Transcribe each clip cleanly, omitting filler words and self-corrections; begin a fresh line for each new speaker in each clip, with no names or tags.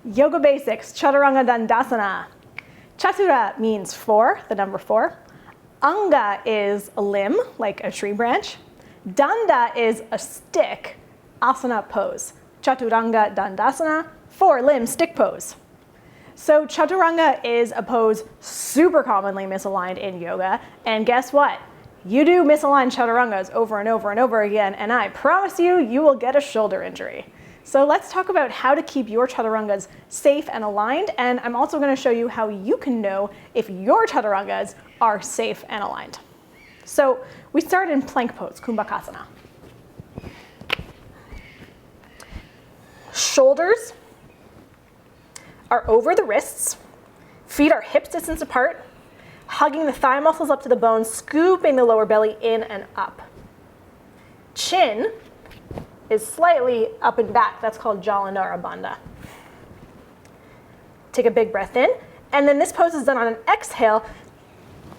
Yoga basics, Chaturanga dandasana. Chatura means 4, the number 4. Anga is a limb, like a tree branch. Danda is a stick, asana pose. Chaturanga dandasana, 4-limb stick pose. So Chaturanga is a pose super commonly misaligned in yoga, and guess what? You do misaligned Chaturangas over and over and over again, and I promise you, you will get a shoulder injury. So let's talk about how to keep your Chaturangas safe and aligned, and I'm also going to show you how you can know if your Chaturangas are safe and aligned. So we start in plank pose, Kumbhakasana. Shoulders are over the wrists, feet are hips distance apart, hugging the thigh muscles up to the bone, scooping the lower belly in and up. Chin is slightly up and back. That's called Jalandhara Bandha. Take a big breath in, and then this pose is done on an exhale.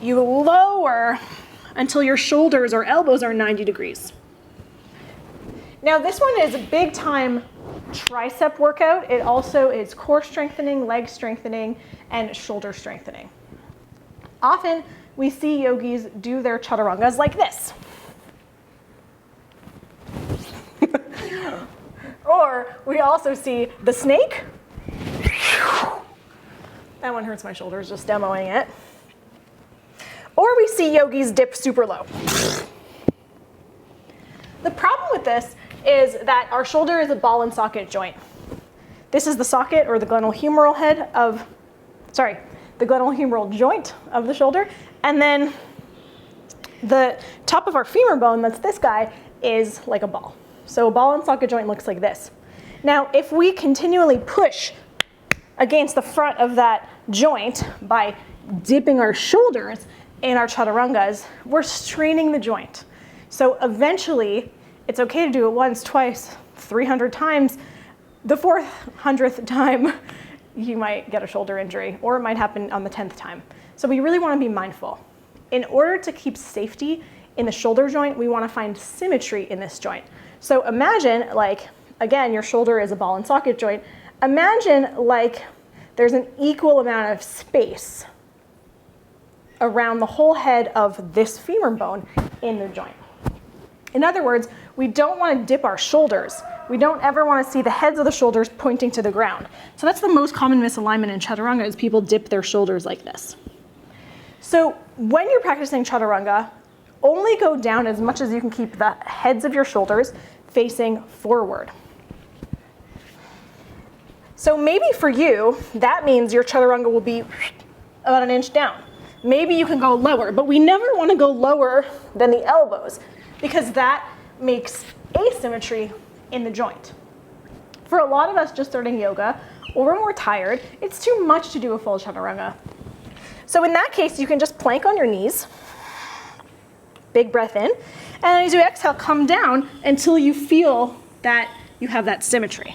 You lower until your shoulders or elbows are 90 degrees. Now this one is a big time tricep workout. It also is core strengthening, leg strengthening, and shoulder strengthening. Often we see yogis do their chaturangas like this. Or we also see the snake. That one hurts my shoulders just demoing it. Or we see yogis dip super low. The problem with this is that our shoulder is a ball and socket joint. This is the socket or the glenohumeral head of, the glenohumeral joint of the shoulder. And then the top of our femur bone, that's this guy, is like a ball. So a ball and socket joint looks like this. Now, if we continually push against the front of that joint by dipping our shoulders in our chaturangas, we're straining the joint. So eventually, it's okay to do it once, twice, 300 times. The 400th time, you might get a shoulder injury, or it might happen on the 10th time. So we really want to be mindful. In order to keep safety in the shoulder joint, we want to find symmetry in this joint. So imagine, like, again, your shoulder is a ball and socket joint. Imagine like there's an equal amount of space around the whole head of this femur bone in the joint. In other words, we don't want to dip our shoulders. We don't ever want to see the heads of the shoulders pointing to the ground. So that's the most common misalignment in Chaturanga, is people dip their shoulders like this. So when you're practicing Chaturanga, only go down as much as you can keep the heads of your shoulders facing forward. So maybe for you, that means your Chaturanga will be about an inch down. Maybe you can go lower, but we never want to go lower than the elbows because that makes asymmetry in the joint. For a lot of us just starting yoga, or we're more tired, it's too much to do a full Chaturanga. So in that case, you can just plank on your knees, big breath in, and as you exhale, come down until you feel that you have that symmetry.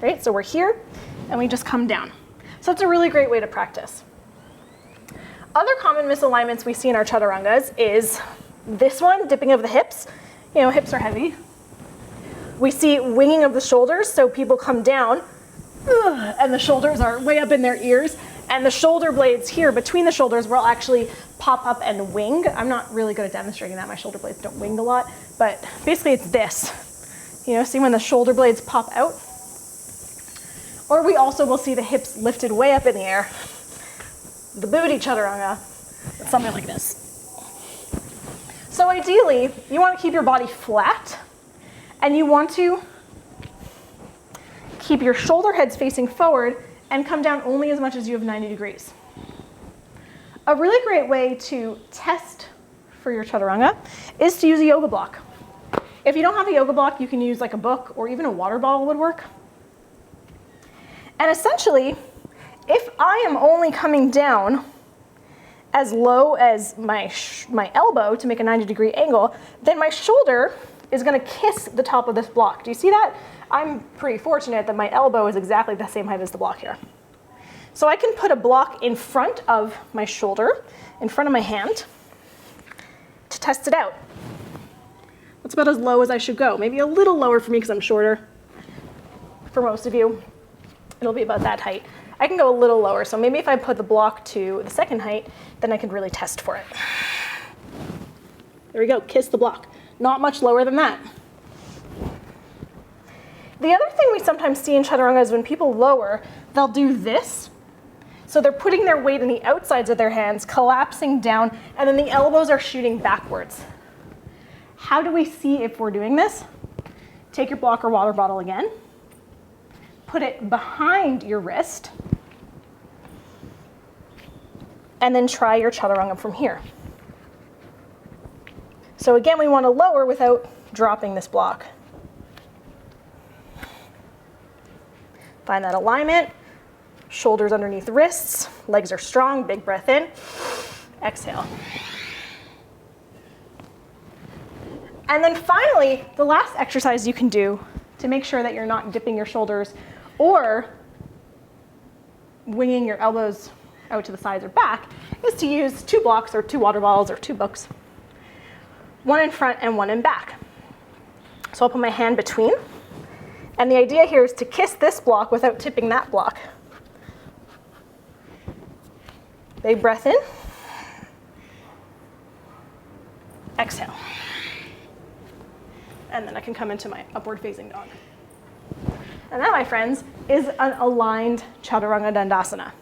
Right? So we're here, and we just come down. So it's a really great way to practice. Other common misalignments we see in our Chaturangas is this one, dipping of the hips. You know, hips are heavy. We see winging of the shoulders, so people come down, and the shoulders are way up in their ears, and the shoulder blades here between the shoulders will actually pop up and wing. I'm not really good at demonstrating that. My shoulder blades don't wing a lot, but basically it's this. You know, see when the shoulder blades pop out? Or we also will see the hips lifted way up in the air. The booty Chaturanga, it's something like this. So ideally, you want to keep your body flat, and you want to keep your shoulder heads facing forward and come down only as much as you have 90 degrees. A really great way to test for your Chaturanga is to use a yoga block. If you don't have a yoga block, you can use like a book or even a water bottle would work. And essentially, if I am only coming down as low as my elbow to make a 90-degree angle, then my shoulder is going to kiss the top of this block. Do you see that? I'm pretty fortunate that my elbow is exactly the same height as the block here. So I can put a block in front of my shoulder, in front of my hand, to test it out. That's about as low as I should go. Maybe a little lower for me because I'm shorter. For most of you, It'll be about that height. I can go a little lower, so maybe if I put the block to the second height, then I could really test for it. There we go, kiss the block. Not much lower than that. The other thing we sometimes see in Chaturanga is when people lower, they'll do this. So they're putting their weight in the outsides of their hands, collapsing down, and then the elbows are shooting backwards. How do we see if we're doing this? Take your block or water bottle again. Put it behind your wrist. And then try your Chaturanga from here. So again, we want to lower without dropping this block. Find that alignment. Shoulders underneath wrists. Legs are strong. Big breath in. Exhale. And then finally, the last exercise you can do to make sure that you're not dipping your shoulders or winging your elbows out to the sides or back is to use 2 blocks or 2 water bottles or 2 books. One in front and one in back. So I'll put my hand between. And the idea here is to kiss this block without tipping that block. Big breath in. Exhale. And then I can come into my upward facing dog. And that, my friends, is an aligned Chaturanga Dandasana.